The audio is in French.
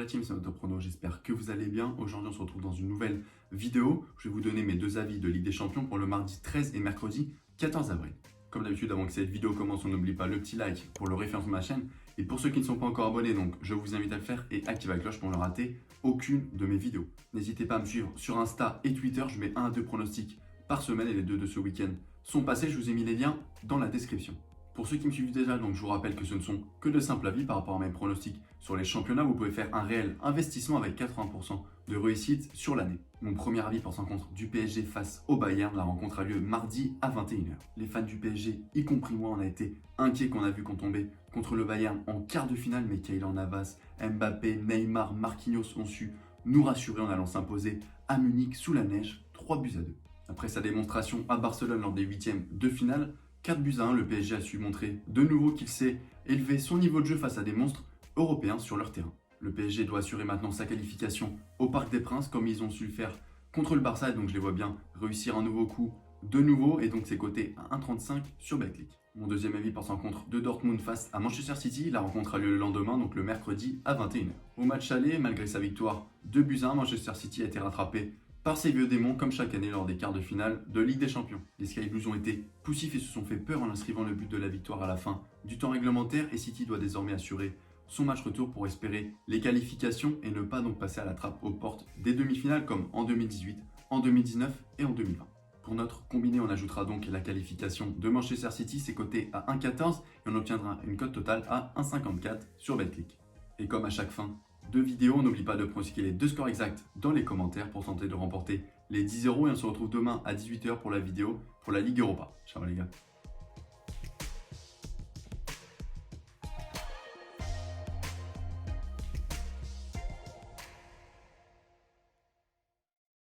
la team, c'est Autoprono, j'espère que vous allez bien. Aujourd'hui on se retrouve dans une nouvelle vidéo. Je vais vous donner mes deux avis de Ligue des Champions pour le mardi 13 et mercredi 14 avril. Comme d'habitude, avant que cette vidéo commence, on n'oublie pas le petit like pour le référencement de ma chaîne. Et pour ceux qui ne sont pas encore abonnés, donc je vous invite à le faire et activez la cloche pour ne rater aucune de mes vidéos. N'hésitez pas à me suivre sur Insta et Twitter, je mets 1 à 2 pronostics par semaine et les deux de ce week-end sont passés. Je vous ai mis les liens dans la description. Pour ceux qui me suivent déjà, donc je vous rappelle que ce ne sont que de simples avis par rapport à mes pronostics sur les championnats. Vous pouvez faire un réel investissement avec 80% de réussite sur l'année. Mon premier avis porte en contre du PSG face au Bayern. La rencontre a lieu mardi à 21h. Les fans du PSG, y compris moi, on a été inquiets qu'on a vu qu'on tombait contre le Bayern en quart de finale. Mais Keylor Navas, Mbappé, Neymar, Marquinhos ont su nous rassurer en allant s'imposer à Munich sous la neige, 3-2. Après sa démonstration à Barcelone lors des huitièmes de finale, 4-1, le PSG a su montrer de nouveau qu'il sait élever son niveau de jeu face à des monstres européens sur leur terrain. Le PSG doit assurer maintenant sa qualification au Parc des Princes comme ils ont su le faire contre le Barça, et donc je les vois bien réussir un nouveau coup de nouveau, et donc c'est coté à 1,35 sur Betclic. Mon deuxième avis porte en contre de Dortmund face à Manchester City. La rencontre a lieu le lendemain, donc le mercredi à 21h. Au match aller, malgré sa victoire 2-1, Manchester City a été rattrapé par ses vieux démons comme chaque année lors des quarts de finale de Ligue des Champions. Les Sky Blues ont été poussifs et se sont fait peur en inscrivant le but de la victoire à la fin du temps réglementaire, et City doit désormais assurer son match retour pour espérer les qualifications et ne pas donc passer à la trappe aux portes des demi-finales comme en 2018, en 2019 et en 2020. Pour notre combiné, on ajoutera donc la qualification de Manchester City, c'est coté à 1,14 et on obtiendra une cote totale à 1,54 sur Betclic. Et comme à chaque fin de vidéo, on n'oublie pas de pronostiquer les deux scores exacts dans les commentaires pour tenter de remporter les 10 €, et on se retrouve demain à 18h pour la vidéo pour la Ligue Europa. Ciao les gars.